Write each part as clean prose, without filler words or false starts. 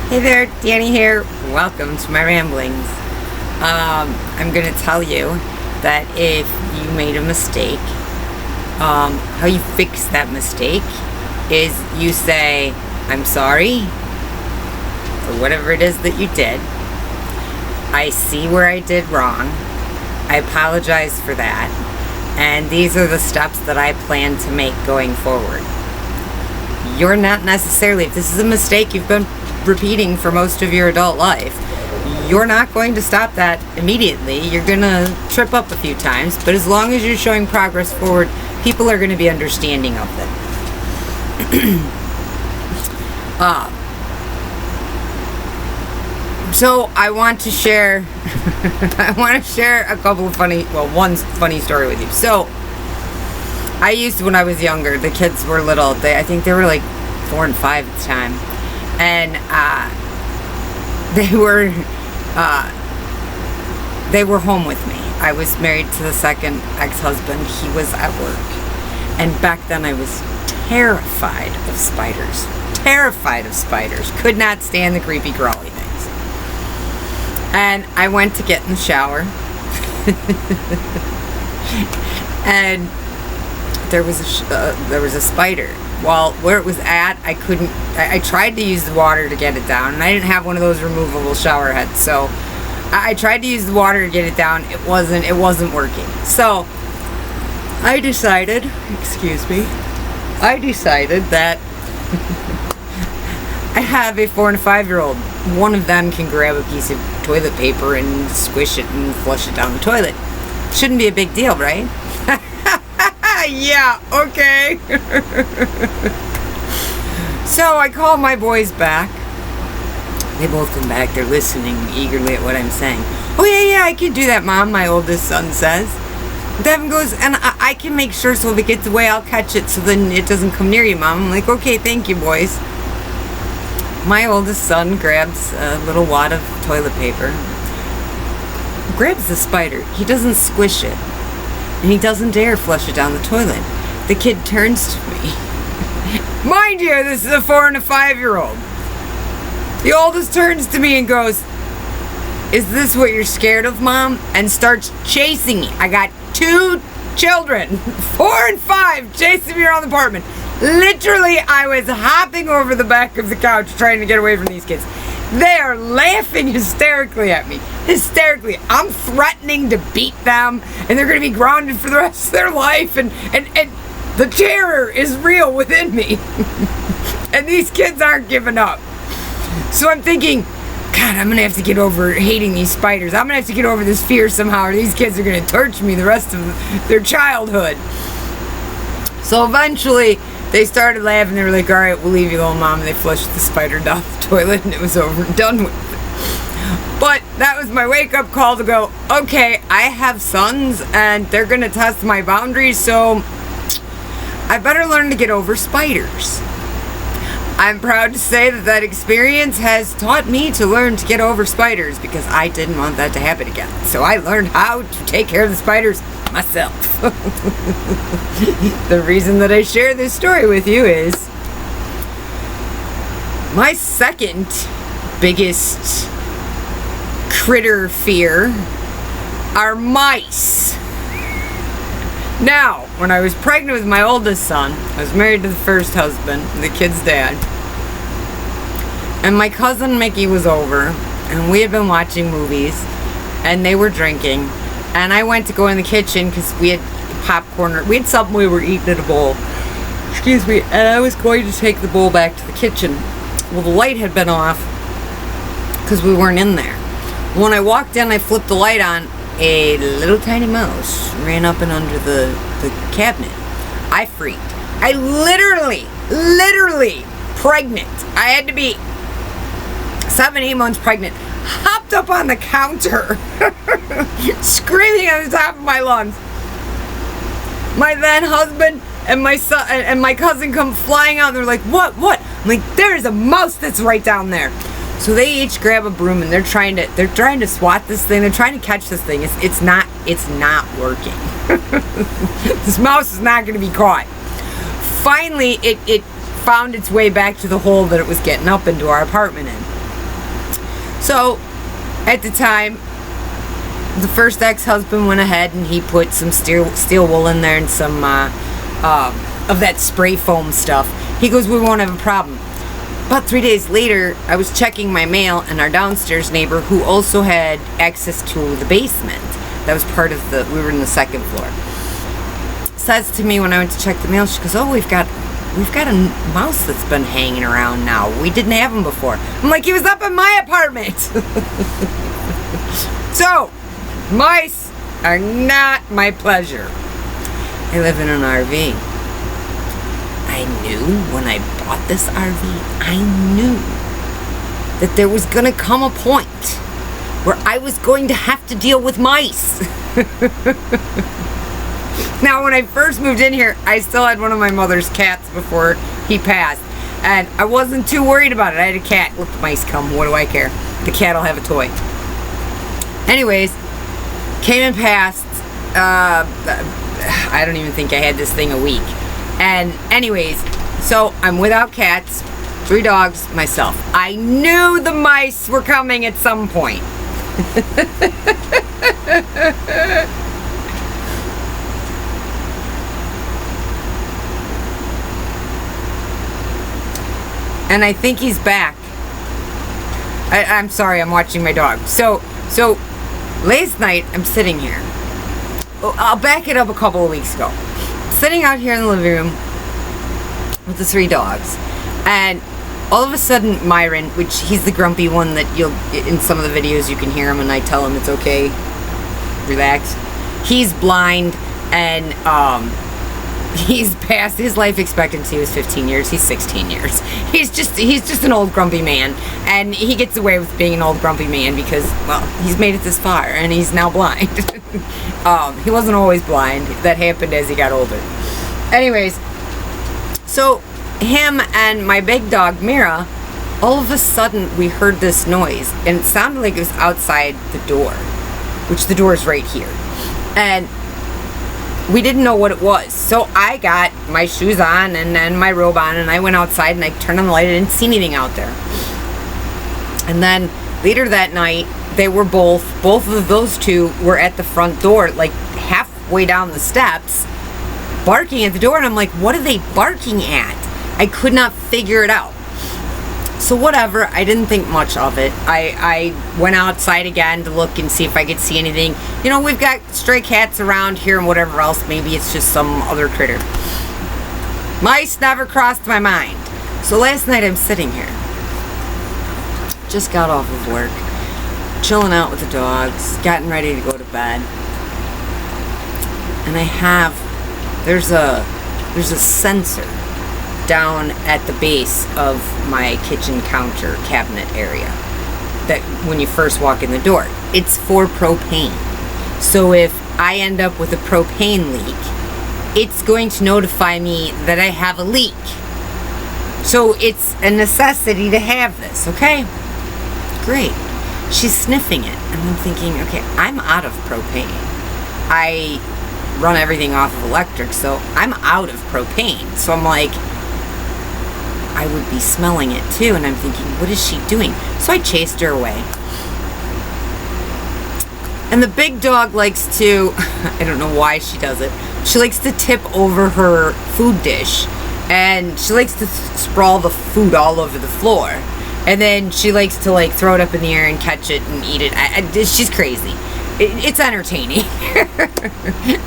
Hey there, Danny here. Welcome to my ramblings. I'm going to tell you that if you made a mistake, how you fix that mistake is you say, I'm sorry, or whatever it is that you did. I see where I did wrong. I apologize for that. And these are the steps that I plan to make going forward. You're not necessarily, if this is a mistake you've been repeating for most of your adult life, you're not going to stop that immediately. You're going to trip up a few times, but as long as you're showing progress forward, people are going to be understanding of it. So I want to share a couple of one funny story with you. So I used to, when I was younger, the kids were little. I think they were like 4 and 5 at the time. And they were home with me. I was married to the second ex-husband. He was at work. And back then I was terrified of spiders. Terrified of spiders. Could not stand the creepy crawly things. And I went to get in the shower. And there was a spider. Well, where it was at, I tried to use the water to get it down, and I didn't have one of those removable shower heads, so I tried to use the water to get it down. It wasn't working. So I decided that I have a 4 and a 5-year-old. One of them can grab a piece of toilet paper and squish it and flush it down the toilet. Shouldn't be a big deal, right? Yeah, okay. So I call my boys back. They both come back. They're listening eagerly at what I'm saying. Oh, yeah, I can do that, Mom, my oldest son says. Devin goes, and I can make sure so if it gets away, I'll catch it so then it doesn't come near you, Mom. I'm like, okay, thank you, boys. My oldest son grabs a little wad of toilet paper, grabs the spider. He doesn't squish it. And he doesn't dare flush it down the toilet. The kid turns to me. Mind you, this is a 4 and a 5-year-old. The oldest turns to me and goes, is this what you're scared of, Mom? And starts chasing me. I got 2 children, 4 and 5, chasing me around the apartment. Literally, I was hopping over the back of the couch trying to get away from these kids. They are laughing hysterically at me. Hysterically. I'm threatening to beat them, and they're going to be grounded for the rest of their life, and the terror is real within me. And these kids aren't giving up. So I'm thinking, God, I'm going to have to get over hating these spiders. I'm going to have to get over this fear somehow, or these kids are going to torture me the rest of their childhood. So eventually, they started laughing. They were like, all right, we'll leave you alone, Mom. And they flushed the spider down the toilet, and it was over and done with. But that was my wake-up call to go, okay, I have sons, and they're going to test my boundaries, so I better learn to get over spiders. I'm proud to say that experience has taught me to learn to get over spiders because I didn't want that to happen again. So I learned how to take care of the spiders myself. The reason that I share this story with you is my second biggest critter fear are mice. Now, when I was pregnant with my oldest son, I was married to the first husband, the kid's dad, and my cousin Mickey was over, and we had been watching movies, and they were drinking, and I went to go in the kitchen because we had popcorn, we had something we were eating in a bowl, and I was going to take the bowl back to the kitchen. Well, the light had been off because we weren't in there. When I walked in, I flipped the light on. A little tiny mouse ran up and under the cabinet. I freaked. I literally pregnant. I had to be 7-8 months pregnant. Hopped up on the counter, screaming at the top of my lungs. My then husband and my son and my cousin come flying out. They're like, "What? What?" I'm like, "There is a mouse that's right down there." So they each grab a broom and they're trying to swat this thing. They're trying to catch this thing. It's not working. This mouse is not going to be caught. Finally, it found its way back to the hole that it was getting up into our apartment in. So, at the time, the first ex-husband went ahead and he put some steel wool in there and some of that spray foam stuff. He goes, we won't have a problem. About 3 days later, I was checking my mail, and our downstairs neighbor, who also had access to the basement, that was part of we were in the second floor, says to me when I went to check the mail, she goes, oh, we've got a mouse that's been hanging around now. We didn't have him before. I'm like, he was up in my apartment. So, mice are not my pleasure. I live in an RV. I knew when I bought this RV, I knew that there was going to come a point where I was going to have to deal with mice. Now, when I first moved in here, I still had one of my mother's cats before he passed. And I wasn't too worried about it. I had a cat. Let the mice come. What do I care? The cat will have a toy. Anyways, came and passed. I don't even think I had this thing a week. And anyways, so I'm without cats, 3 dogs, myself. I knew the mice were coming at some point. And I think he's back. I'm sorry, I'm watching my dog. So last night I'm sitting here. I'll back it up a couple of weeks ago. Sitting out here in the living room with the 3 dogs, and all of a sudden Myron, which he's the grumpy one that in some of the videos you can hear him and I tell him it's okay, relax. He's blind, and he's past his life expectancy was 15 years. He's 16 years. He's just an old grumpy man, and he gets away with being an old grumpy man because, well, he's made it this far and he's now blind. He wasn't always blind. That happened as he got older. Anyways, so him and my big dog Mira, all of a sudden we heard this noise, and it sounded like it was outside the door, which the door is right here, and we didn't know what it was. So I got my shoes on and then my robe on, and I went outside and I turned on the light. I didn't see anything out there. And then later that night, they were both of those 2 were at the front door, like halfway down the steps, barking at the door, and I'm like, what are they barking at? I could not figure it out. So whatever, I didn't think much of it. I went outside again to look and see if I could see anything. You know, we've got stray cats around here and whatever else. Maybe it's just some other critter. Mice never crossed my mind. So last night I'm sitting here. Just got off of work. Chilling out with the dogs. Getting ready to go to bed. And there's a sensor down at the base of my kitchen counter cabinet area that when you first walk in the door, it's for propane. So if I end up with a propane leak, it's going to notify me that I have a leak. So it's a necessity to have this, okay? Great. She's sniffing it, and I'm thinking, okay, I'm out of propane. I run everything off of electric, so I'm out of propane. So I'm like, I would be smelling it too, and I'm thinking, what is she doing? So I chased her away. And the big dog likes to, I don't know why she does it, she likes to tip over her food dish, and she likes to sprawl the food all over the floor. And then she likes to like throw it up in the air and catch it and eat it. She's crazy. It's entertaining.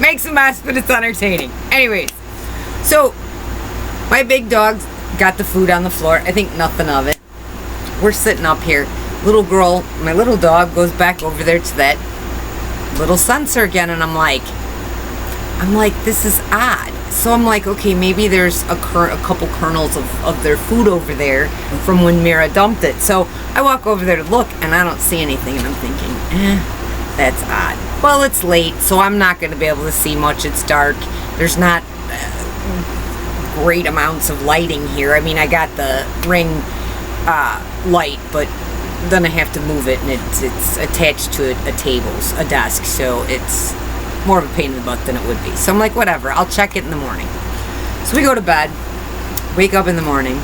Makes a mess, but it's entertaining. Anyways, so my big dog's got the food on the floor. I think nothing of it. We're sitting up here. Little girl, my little dog, goes back over there to that little sensor again, and I'm like, this is odd. So I'm like, okay, maybe there's a couple kernels of their food over there from when Mira dumped it. So I walk over there to look, and I don't see anything, and I'm thinking, that's odd. Well, it's late, so I'm not going to be able to see much. It's dark. There's not great amounts of lighting here. I mean, I got the ring light, but then I have to move it, and it's attached to a desk, so it's more of a pain in the butt than it would be. So I'm like, whatever, I'll check it in the morning. So we go to bed, wake up in the morning.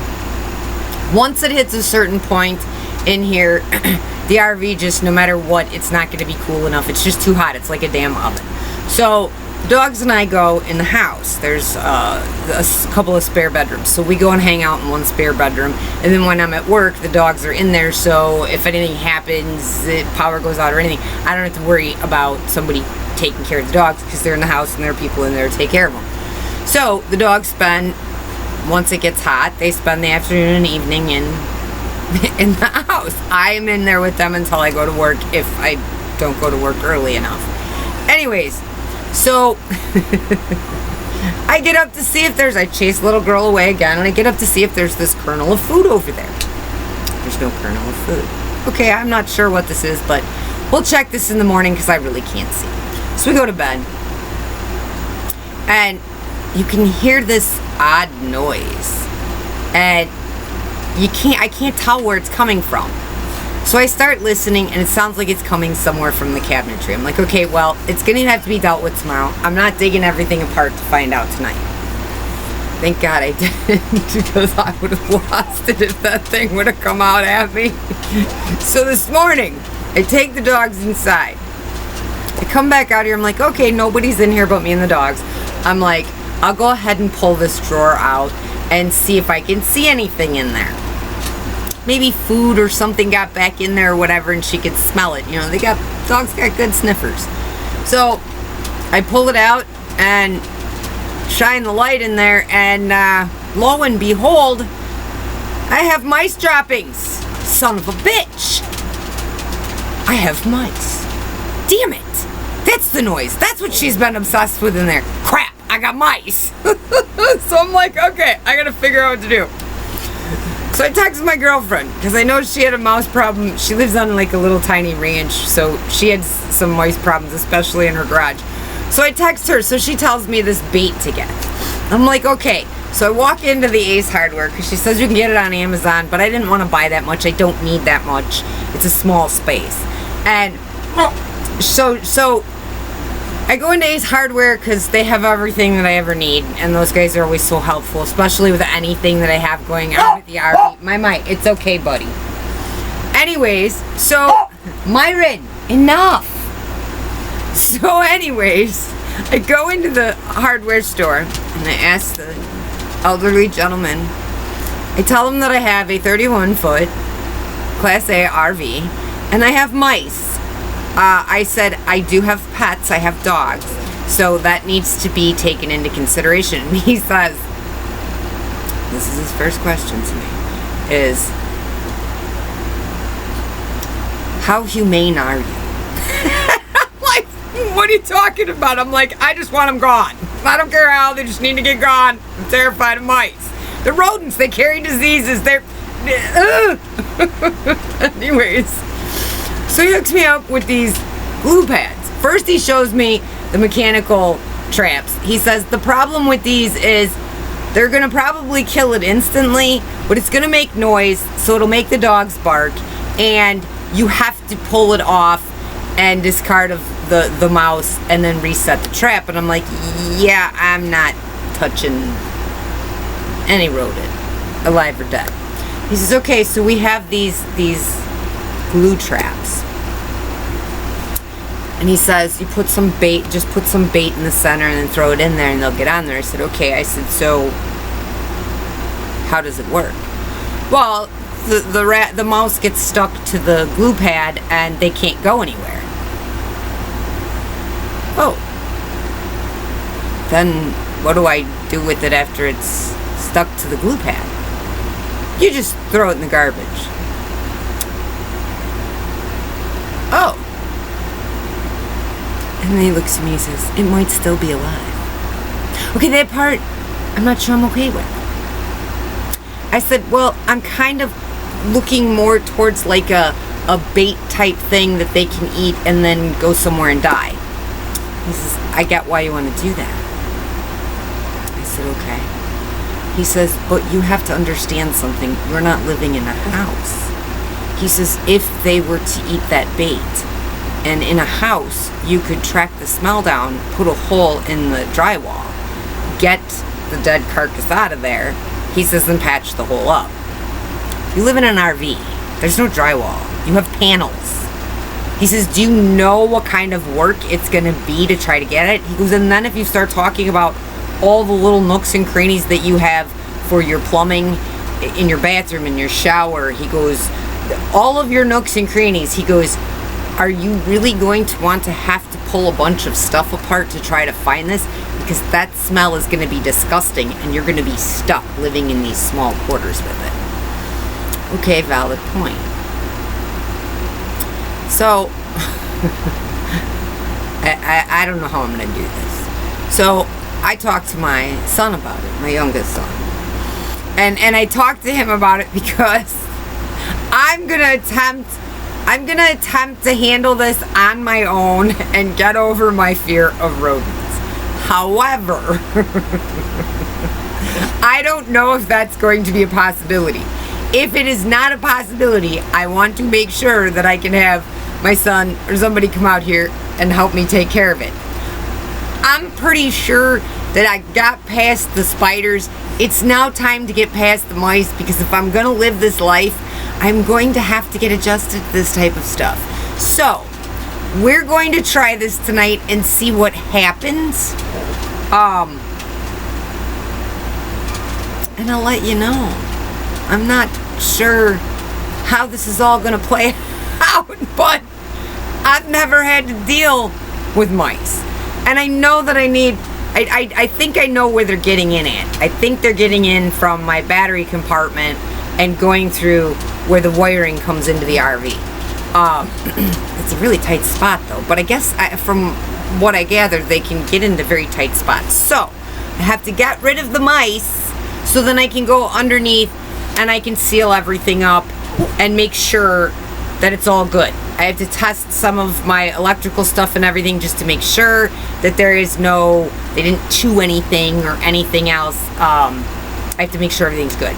Once it hits a certain point, in here, the RV just, no matter what, it's not going to be cool enough. It's just too hot. It's like a damn oven. So the dogs and I go in the house. There's a couple of spare bedrooms. So we go and hang out in one spare bedroom. And then when I'm at work, the dogs are in there. So if anything happens, power goes out or anything, I don't have to worry about somebody taking care of the dogs because they're in the house and there are people in there to take care of them. So the dogs spend, once it gets hot, they spend the afternoon and evening in the house. I am in there with them until I go to work, if I don't go to work early enough. Anyways, so I get up to see if I chase little girl away again, and I get up to see if there's this kernel of food over there. There's no kernel of food. Okay, I'm not sure what this is, but we'll check this in the morning because I really can't see. So we go to bed, and you can hear this odd noise, and I can't tell where it's coming from. So I start listening, and it sounds like it's coming somewhere from the cabinetry. I'm like, okay, well, it's going to have to be dealt with tomorrow. I'm not digging everything apart to find out tonight. Thank God I didn't, because I would have lost it if that thing would have come out at me. So this morning, I take the dogs inside. I come back out here. I'm like, okay, nobody's in here but me and the dogs. I'm like, I'll go ahead and pull this drawer out and see if I can see anything in there. Maybe food or something got back in there or whatever, and she could smell it. You know, dogs got good sniffers. So I pull it out and shine the light in there, and lo and behold, I have mice droppings. Son of a bitch. I have mice. Damn it. That's the noise. That's what she's been obsessed with in there. Crap, I got mice. So I'm like, okay, I gotta figure out what to do. So I texted my girlfriend, because I know she had a mouse problem. She lives on like a little tiny ranch, so she had some mice problems, especially in her garage. So I text her, so she tells me this bait to get. I'm like, okay. So I walk into the Ace Hardware, because she says you can get it on Amazon, but I didn't want to buy that much. I don't need that much. It's a small space. And so I go into Ace Hardware because they have everything that I ever need, and those guys are always so helpful, especially with anything that I have going on with the RV. My, it's okay, buddy. Anyways, so, Myron, enough. So anyways, I go into the hardware store, and I ask the elderly gentleman, I tell him that I have a 31-foot Class A RV, and I have mice. I said, I do have pets, I have dogs, so that needs to be taken into consideration. And he says, this is his first question to me, is, how humane are you? I'm like, what are you talking about? I'm like, I just want them gone. I don't care how, they just need to get gone. I'm terrified of mice. They're rodents, they carry diseases, they're... Anyways. So he hooks me up with these glue pads. First he shows me the mechanical traps. He says the problem with these is they're going to probably kill it instantly, but it's going to make noise, so it'll make the dogs bark, and you have to pull it off and discard of the mouse and then reset the trap. And I'm like, yeah, I'm not touching any rodent, alive or dead. He says, okay, so we have these glue traps. And he says, you put some bait, just put some bait in the center and then throw it in there and they'll get on there. I said, okay. I said, so how does it work? Well, the mouse gets stuck to the glue pad and they can't go anywhere. Oh. Then what do I do with it after it's stuck to the glue pad? You just throw it in the garbage. Oh. And then he looks at me and says, it might still be alive. Okay, that part, I'm not sure I'm okay with. I said, well, I'm kind of looking more towards like a bait type thing that they can eat and then go somewhere and die. He says, I get why you want to do that. I said, okay. He says, but you have to understand something. You're not living in a house. He says, if they were to eat that bait, and in a house, you could track the smell down, put a hole in the drywall, get the dead carcass out of there, he says, then patch the hole up. You live in an RV. There's no drywall. You have panels. He says, do you know what kind of work it's going to be to try to get it? He goes, and then if you start talking about all the little nooks and crannies that you have for your plumbing in your bathroom, in your shower, he goes, all of your nooks and crannies, he goes, are you really going to want to have to pull a bunch of stuff apart to try to find this? Because that smell is going to be disgusting, and you're going to be stuck living in these small quarters with it. Okay, valid point. So, I don't know how I'm going to do this. So, I talked to my son about it, my youngest son. And I talked to him about it because I'm going to attempt to handle this on my own and get over my fear of rodents. However, I don't know if that's going to be a possibility. If it is not a possibility, I want to make sure that I can have my son or somebody come out here and help me take care of it. I'm pretty sure that I got past the spiders. It's now time to get past the mice, because if I'm going to live this life, I'm going to have to get adjusted to this type of stuff. So, we're going to try this tonight and see what happens. And I'll let you know. I'm not sure how this is all going to play out, but I've never had to deal with mice. And I know that I think I know where they're getting in at. I think they're getting in from my battery compartment and going through where the wiring comes into the RV. It's a really tight spot though, but I guess from what I gathered, they can get into very tight spots. So I have to get rid of the mice so then I can go underneath and I can seal everything up and make sure that it's all good. I have to test some of my electrical stuff and everything just to make sure that they didn't chew anything or anything else. I have to make sure everything's good.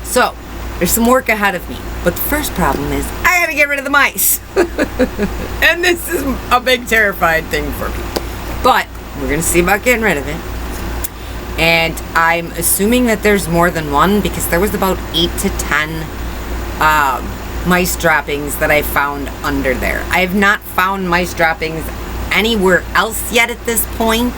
So, there's some work ahead of me. But the first problem is, I gotta get rid of the mice. And this is a big terrifying thing for me. But, we're gonna see about getting rid of it. And I'm assuming that there's more than one, because there was about 8 to 10 mice droppings that I found under there. I have not found mice droppings anywhere else yet at this point.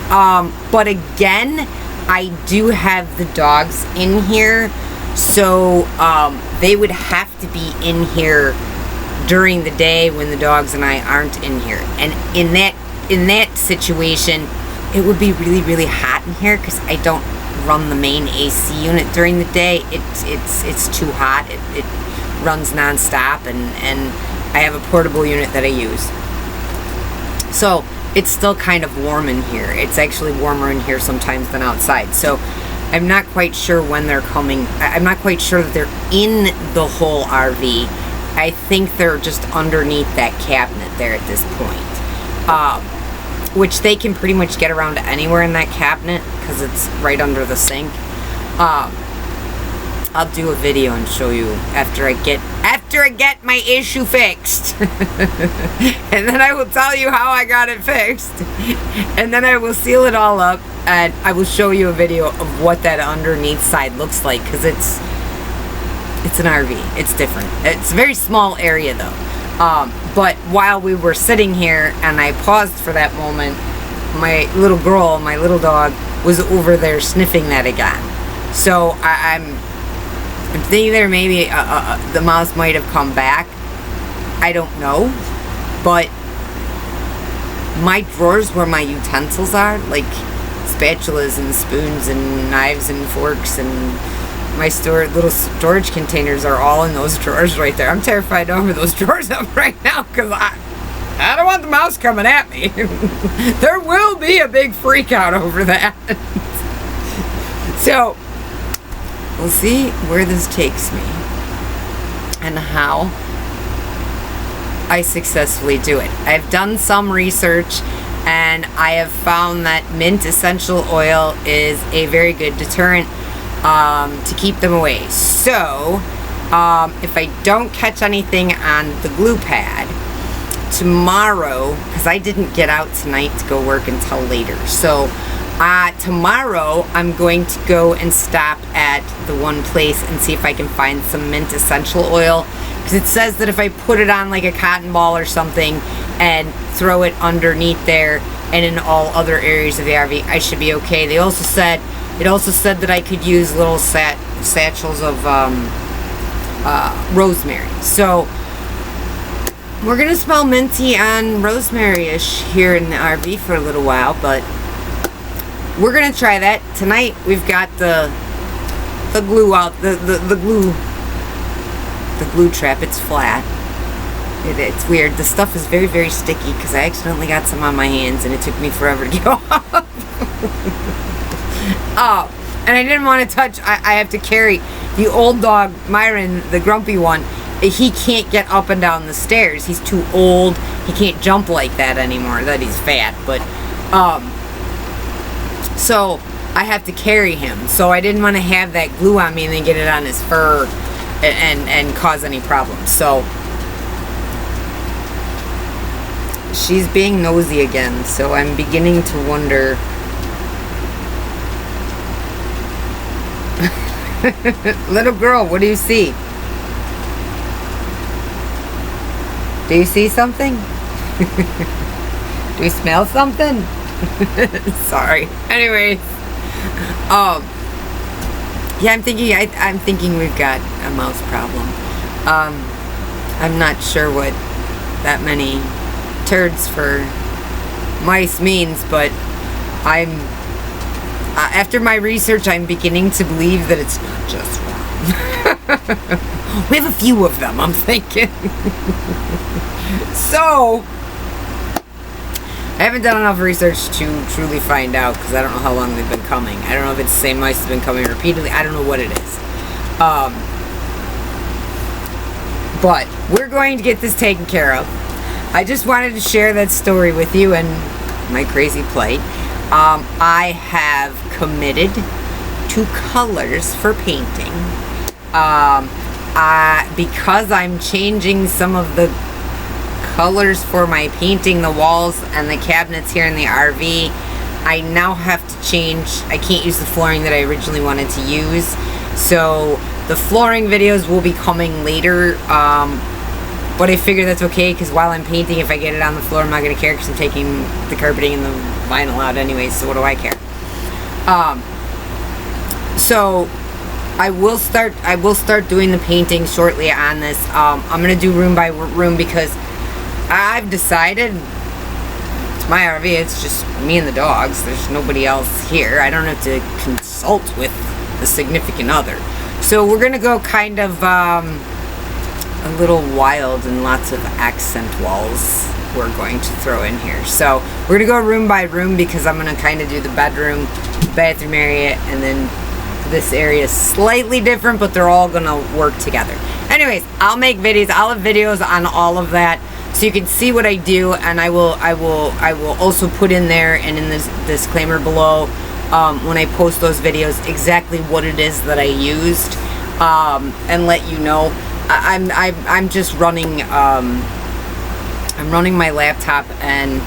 But again, I do have the dogs in here. So they would have to be in here during the day when the dogs and I aren't in here. And in that situation, it would be really, really hot in here because I don't run the main AC unit during the day. It's too hot. It runs non-stop, and I have a portable unit that I use. So it's still kind of warm in here. It's actually warmer in here sometimes than outside. So I'm not quite sure when they're coming. I'm not quite sure that they're in the whole RV. I think they're just underneath that cabinet there at this point. Which they can pretty much get around anywhere in that cabinet because it's right under the sink. I'll do a video and show you after I get my issue fixed. And then I will tell you how I got it fixed. And then I will seal it all up and I will show you a video of what that underneath side looks like, because it's an RV. It's different. It's a very small area though. But while we were sitting here and I paused for that moment, my little girl, my little dog, was over there sniffing that again. So I'm thinking there maybe the mouse might have come back. I don't know. But my drawers where my utensils are, like spatulas and spoons and knives and forks and my little storage containers, are all in those drawers right there. I'm terrified to open those drawers up right now because I don't want the mouse coming at me. There will be a big freak out over that. So, we'll see where this takes me and how I successfully do it. I've done some research and I have found that mint essential oil is a very good deterrent to keep them away. So, if I don't catch anything on the glue pad, tomorrow, because I didn't get out tonight to go work until later, so Tomorrow, I'm going to go and stop at the one place and see if I can find some mint essential oil. Because it says that if I put it on like a cotton ball or something and throw it underneath there and in all other areas of the RV, I should be okay. It also said that I could use little satchels of rosemary. So we're gonna smell minty and rosemary-ish here in the RV for a little while, but we're gonna try that tonight. We've got the glue out, the glue trap. It's flat. It's weird. The stuff is very, very sticky because I accidentally got some on my hands and it took me forever to get off. Oh, and I didn't want to touch. I have to carry the old dog, Myron, the grumpy one. He can't get up and down the stairs. He's too old. He can't jump like that anymore. That he's fat, but so I have to carry him. So I didn't want to have that glue on me and then get it on his fur and cause any problems. So she's being nosy again. So I'm beginning to wonder. Little girl, what do you see? Do you see something? Do you smell something? Sorry. Anyways, yeah, I'm thinking we've got a mouse problem. I'm not sure what that many turds for mice means, but after my research, I'm beginning to believe that it's not just one. We have a few of them, I'm thinking. So, I haven't done enough research to truly find out, because I don't know how long they've been coming. I don't know if it's the same mice that's been coming repeatedly. I don't know what it is. But, we're going to get this taken care of. I just wanted to share that story with you and my crazy plight. I have committed to colors for painting. Because I'm changing some of the colors for my painting, the walls and the cabinets here in the RV, I now have to change. I can't use the flooring that I originally wanted to use. So the flooring videos will be coming later. But I figure that's okay, because while I'm painting, if I get it on the floor, I'm not going to care, because I'm taking the carpeting and the vinyl out anyway, so what do I care? So I will start doing the painting shortly on this. I'm going to do room by room, because I've decided it's my RV. It's just me and the dogs. There's nobody else here. I don't have to consult with the significant other. So we're going to go kind of a little wild, and lots of accent walls we're going to throw in here. So we're gonna go room by room, because I'm gonna kind of do the bedroom, bathroom area, and then this area is slightly different, but they're all gonna work together. Anyways, I'll make videos. I'll have videos on all of that, so you can see what I do, and I will also put in there and in this disclaimer below, when I post those videos, exactly what it is that I used, and let you know. I'm just running. I'm running my laptop, and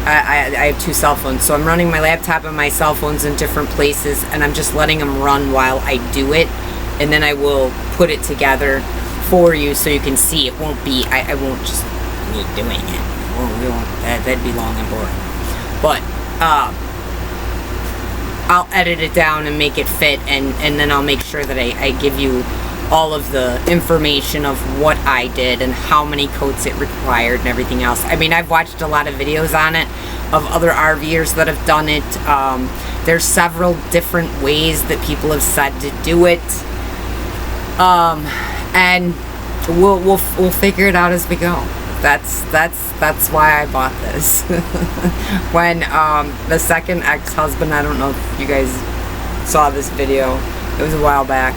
I have two cell phones, so I'm running my laptop and my cell phones in different places, and I'm just letting them run while I do it, and then I will put it together for you so you can see. It won't be. I won't just me doing it. We won't. That'd be long and boring. But I'll edit it down and make it fit, and then I'll make sure that I give you all of the information of what I did and how many coats it required and everything else. I mean, I've watched a lot of videos on it of other RVers that have done it. There's several different ways that people have said to do it, and we'll figure it out as we go. That's why I bought this. When the second ex-husband, I don't know if you guys saw this video, it was a while back,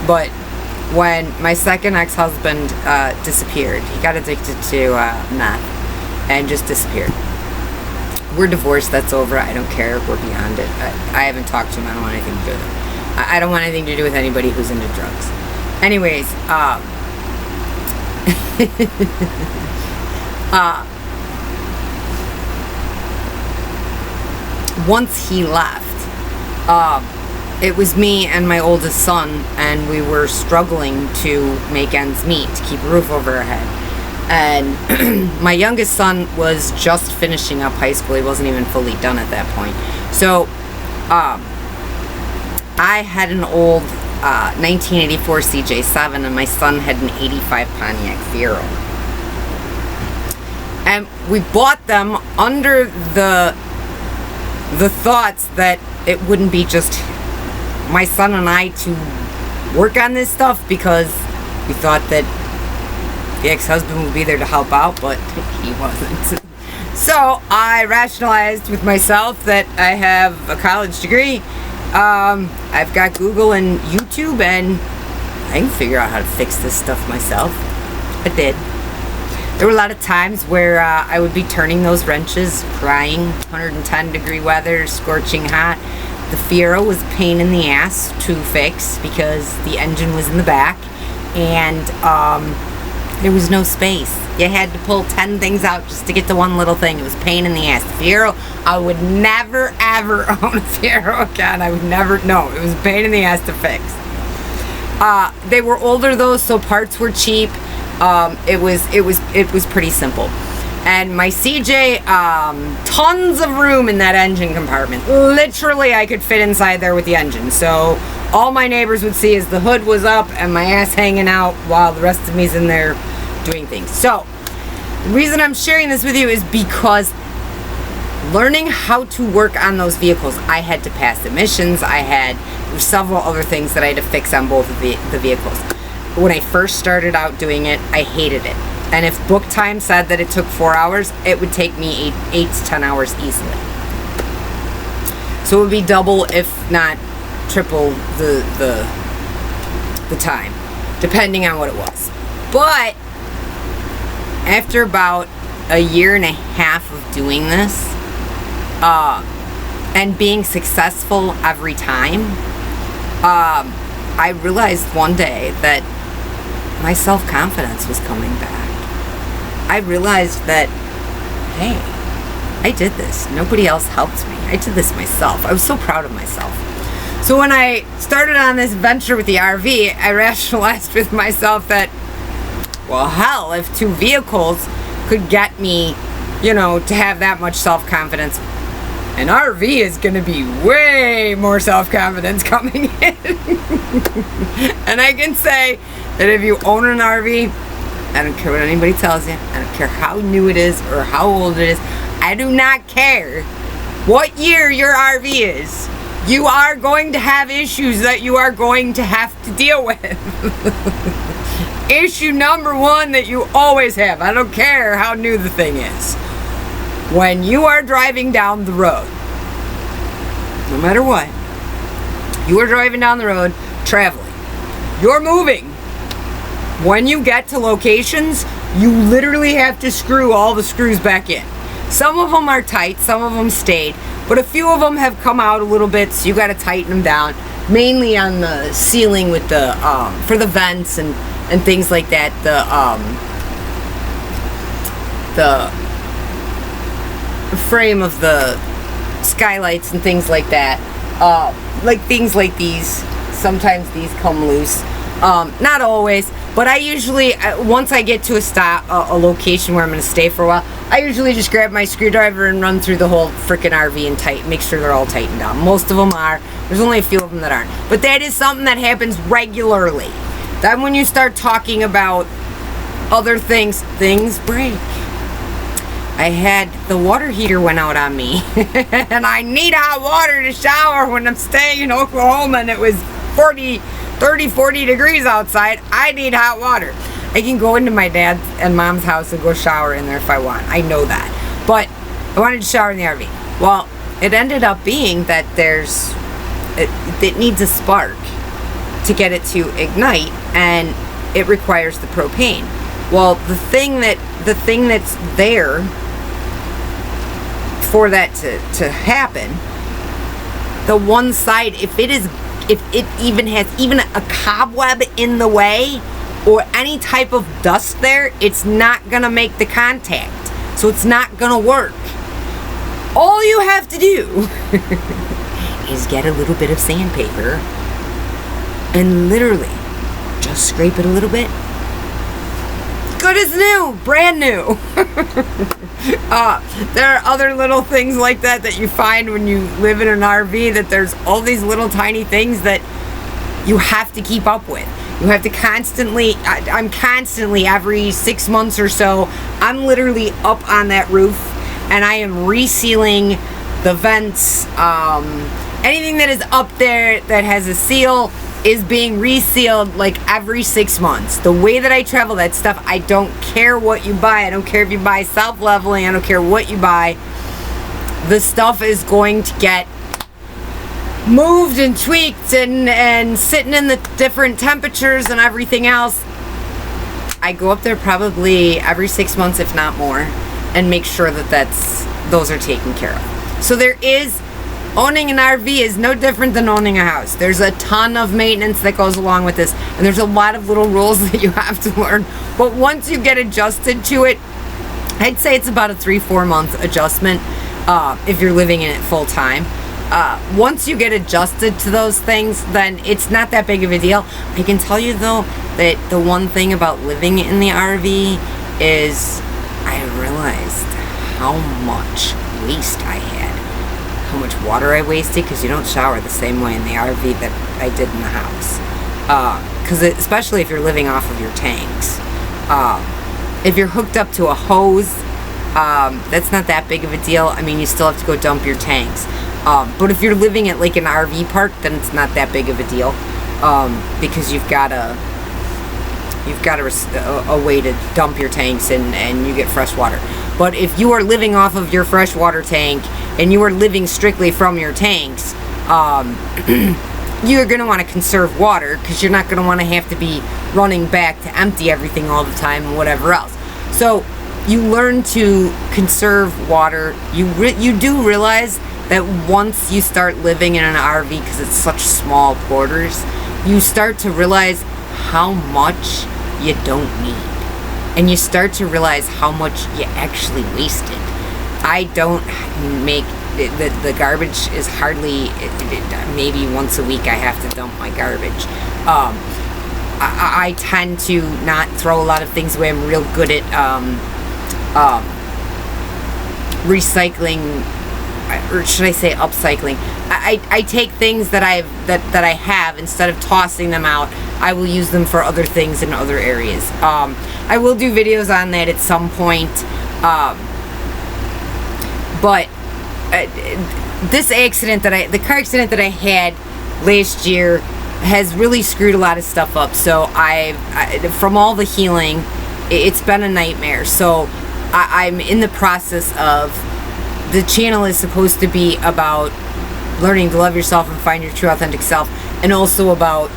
but when my second ex-husband disappeared, he got addicted to meth and just disappeared. We're divorced, that's over, I don't care, we're beyond it. I haven't talked to him, I don't want anything to do with him. I don't want anything to do with anybody who's into drugs. Anyways, once he left, it was me and my oldest son, and we were struggling to make ends meet, to keep a roof over our head. And my youngest son was just finishing up high school. He wasn't even fully done at that point. So I had an old 1984 CJ7, and my son had an 85 Pontiac Fiero. And we bought them under the thoughts that it wouldn't be just my son and I to work on this stuff, because we thought that the ex-husband would be there to help out, but he wasn't. So I rationalized with myself that I have a college degree, I've got Google and YouTube, and I can figure out how to fix this stuff myself. I did. There were a lot of times where I would be turning those wrenches, crying, 110 degree weather, scorching hot. The Fiero was a pain in the ass to fix because the engine was in the back, and there was no space. You had to pull 10 things out just to get to one little thing. It was a pain in the ass. The Fiero, I would never ever own a Fiero again. I would never, no, it was a pain in the ass to fix. They were older though, so parts were cheap. It was pretty simple. And my CJ, tons of room in that engine compartment. Literally, I could fit inside there with the engine. So all my neighbors would see is the hood was up and my ass hanging out while the rest of me's in there doing things. So the reason I'm sharing this with you is because learning how to work on those vehicles, I had to pass emissions. There were several other things that I had to fix on both of the vehicles. When I first started out doing it, I hated it. And if book time said that it took 4 hours, it would take me 8 to 10 hours easily. So it would be double, if not triple, the time, depending on what it was. But after about a year and a half of doing this, and being successful every time, I realized one day that my self-confidence was coming back. I realized that, hey, I did this. Nobody else helped me. I did this myself. I was so proud of myself. So when I started on this venture with the RV, I rationalized with myself that, well, hell, if 2 vehicles could get me, to have that much self-confidence, an RV is going to be way more self-confidence coming in. And I can say that if you own an RV, I don't care what anybody tells you. I don't care how new it is or how old it is. I do not care what year your RV is. You are going to have issues that you are going to have to deal with. Issue number 1 that you always have, I don't care how new the thing is. When you are driving down the road, no matter what, you are driving down the road, traveling. You're moving. When you get to locations, you literally have to screw all the screws back in. Some of them are tight, some of them stayed, but a few of them have come out a little bit, so you got to tighten them down, mainly on the ceiling with the for the vents and things like that. The frame of the skylights and things like that. Like things like these, sometimes these come loose. Not always, but I usually, once I get to a location where I'm going to stay for a while, I usually just grab my screwdriver and run through the whole frickin' RV and make sure they're all tightened down. Most of them are. There's only a few of them that aren't. But that is something that happens regularly. Then when you start talking about other things, things break. The water heater went out on me, and I need hot water to shower when I'm staying in Oklahoma, and it was 30-40 degrees outside. I need hot water. I can go into my dad's and mom's house and go shower in there if I want. I know that. But I wanted to shower in the RV. Well, it ended up being that it needs a spark to get it to ignite, and it requires the propane. Well, the thing that's there for that to happen, the one side, if it even has a cobweb in the way or any type of dust there, it's not gonna make the contact, so it's not gonna work. All you have to do is get a little bit of sandpaper and literally just scrape it a little bit. Good as new, brand new. There are other little things like that you find when you live in an RV, that there's all these little tiny things that you have to keep up with. You have to constantly, I'm constantly, every 6 months or so, I'm literally up on that roof and I am resealing the vents. Anything that is up there that has a seal is being resealed like every 6 months. The way that I travel that stuff, I don't care what you buy. I don't care if you buy self-leveling. I don't care what you buy. The stuff is going to get moved and tweaked and sitting in the different temperatures and everything else. I go up there probably every 6 months, if not more, and make sure that those are taken care of. So owning an RV is no different than owning a house. There's a ton of maintenance that goes along with this, and there's a lot of little rules that you have to learn. But once you get adjusted to it, I'd say it's about a 3-4 month adjustment if you're living in it full time. Once you get adjusted to those things, then it's not that big of a deal. I can tell you though that the one thing about living in the RV is I realized how much waste I had, how much water I wasted, because you don't shower the same way in the RV that I did in the house. Because especially if you're living off of your tanks. If you're hooked up to a hose, that's not that big of a deal. I mean, you still have to go dump your tanks. But if you're living at like an RV park, then it's not that big of a deal, because you've got a way to dump your tanks and you get fresh water. But if you are living off of your freshwater tank and you are living strictly from your tanks, you're going to want to conserve water, because you're not going to want to have to be running back to empty everything all the time and whatever else. So you learn to conserve water. You do realize that once you start living in an RV, because it's such small quarters, you start to realize how much you don't need. And you start to realize how much you actually wasted. I don't make, the garbage is hardly, maybe once a week I have to dump my garbage. I tend to not throw a lot of things away. I'm real good at recycling, or should I say upcycling. I take things that I have, instead of tossing them out, I will use them for other things in other areas. I will do videos on that at some point. But this accident the car accident that I had last year has really screwed a lot of stuff up. So from all the healing, it's been a nightmare. So I'm in the process of, the channel is supposed to be about learning to love yourself and find your true authentic self, and also about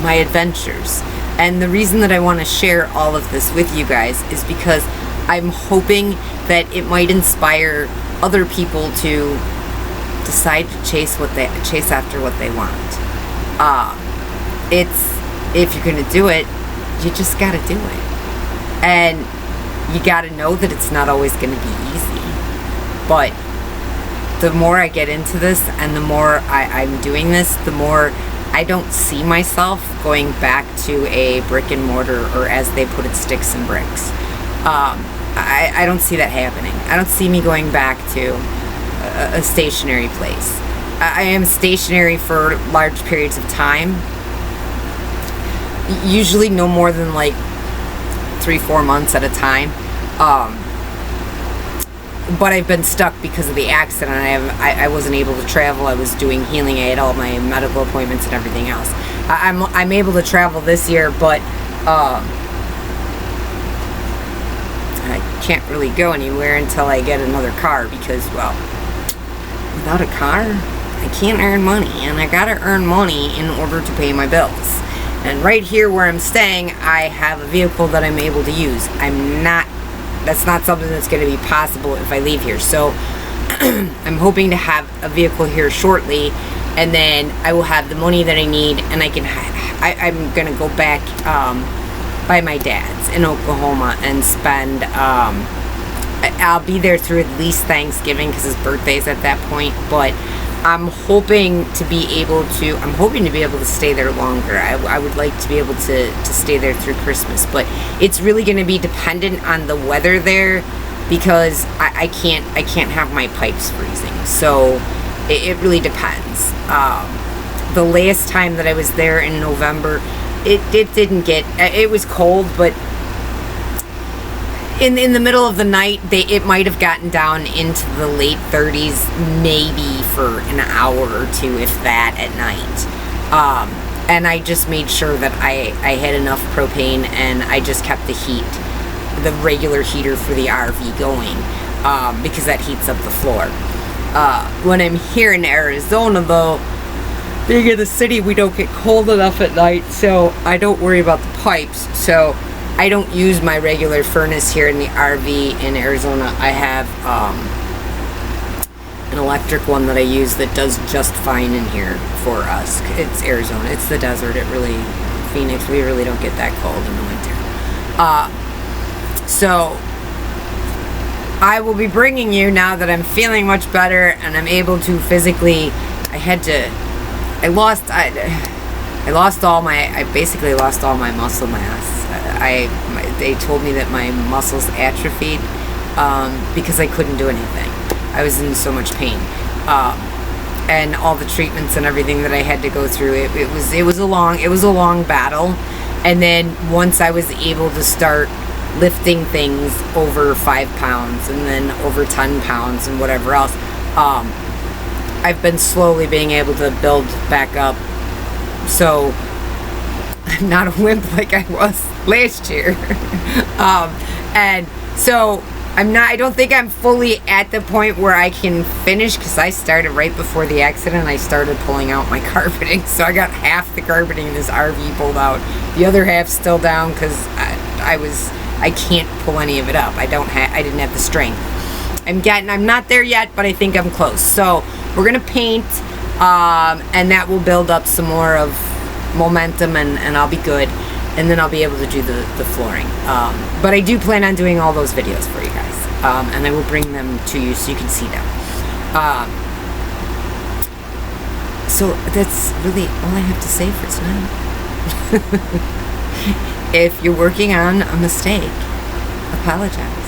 my adventures. And the reason that I want to share all of this with you guys is because I'm hoping that it might inspire other people to decide to chase after what they want. If you're gonna do it, you just gotta do it, and you gotta know that it's not always gonna be easy. But the more I get into this, and the more I'm doing this, the more I don't see myself going back to a brick and mortar, or as they put it, sticks and bricks. I don't see that happening. I don't see me going back to a stationary place. I am stationary for large periods of time, usually no more than like 3-4 months at a time. But I've been stuck because of the accident. I wasn't able to travel. I was doing healing. I had all my medical appointments and everything else. I'm able to travel this year, but I can't really go anywhere until I get another car, because, well, without a car, I can't earn money, and I gotta earn money in order to pay my bills. And right here where I'm staying, I have a vehicle that I'm able to use. That's not something that's going to be possible if I leave here. So I'm hoping to have a vehicle here shortly, and then I will have the money that I need, and I'm going to go back by my dad's in Oklahoma and spend I'll be there through at least Thanksgiving because his birthday's at that point, but I'm hoping to be able to stay there longer. I would like to be able to stay there through Christmas, but it's really going to be dependent on the weather there, because I can't have my pipes freezing. So it really depends. The last time that I was there in November, it didn't get, it was cold, but in the middle of the night, it might have gotten down into the late 30s, maybe for an hour or two, if that, at night. And I just made sure that I had enough propane, and I just kept the regular heater for the RV going, because that heats up the floor. When I'm here in Arizona, though, being in the city, we don't get cold enough at night, so I don't worry about the pipes. So I don't use my regular furnace here in the RV in Arizona. I have an electric one that I use that does just fine in here for us. It's Arizona. It's the desert. Phoenix, we really don't get that cold in the winter. So I will be bringing you, now that I'm feeling much better and I'm able to physically, I basically lost all my muscle mass. They told me that my muscles atrophied because I couldn't do anything. I was in so much pain, and all the treatments and everything that I had to go through. It was a long battle, and then once I was able to start lifting things over 5 pounds and then over 10 pounds and whatever else, I've been slowly being able to build back up. So I'm not a wimp like I was last year. And so I don't think I'm fully at the point where I can finish, because I started right before the accident. I started pulling out my carpeting, so I got half the carpeting in this RV pulled out. The other half's still down because I can't pull any of it up. I didn't have the strength. I'm not there yet, but I think I'm close. So we're gonna paint, and that will build up some more of momentum, and I'll be good, and then I'll be able to do the flooring. But I do plan on doing all those videos for you guys, and I will bring them to you so you can see them. So that's really all I have to say for tonight. If you're working on a mistake, apologize.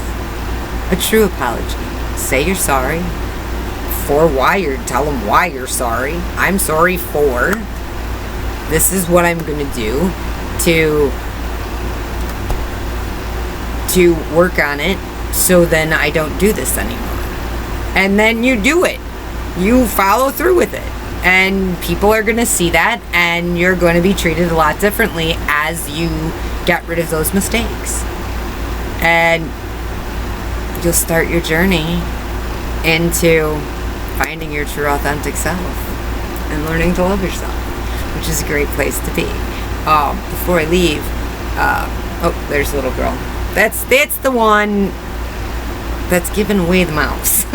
A true apology. Say you're sorry. Tell them why you're sorry. I'm sorry for. This is what I'm going to do to work on it, so then I don't do this anymore. And then you do it. You follow through with it. And people are going to see that, and you're going to be treated a lot differently as you get rid of those mistakes. And you'll start your journey into finding your true authentic self and learning to love yourself, which is a great place to be. Before I leave, oh, there's a little girl. That's the one that's giving away the mouse.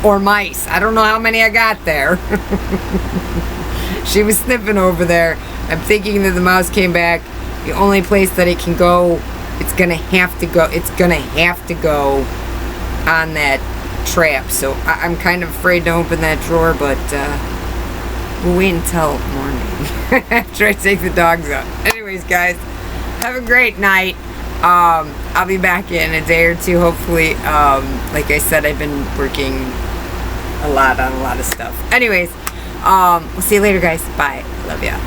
Or mice. I don't know how many I got there. She was sniffing over there. I'm thinking that the mouse came back. The only place that it can go, it's gonna have to go on that trap. So I'm kind of afraid to open that drawer, but we'll wait until morning after I take the dogs out. Anyways, guys, have a great night. I'll be back in a day or two, hopefully. Like I said, I've been working a lot on a lot of stuff. Anyways, we'll see you later, guys. Bye. Love ya.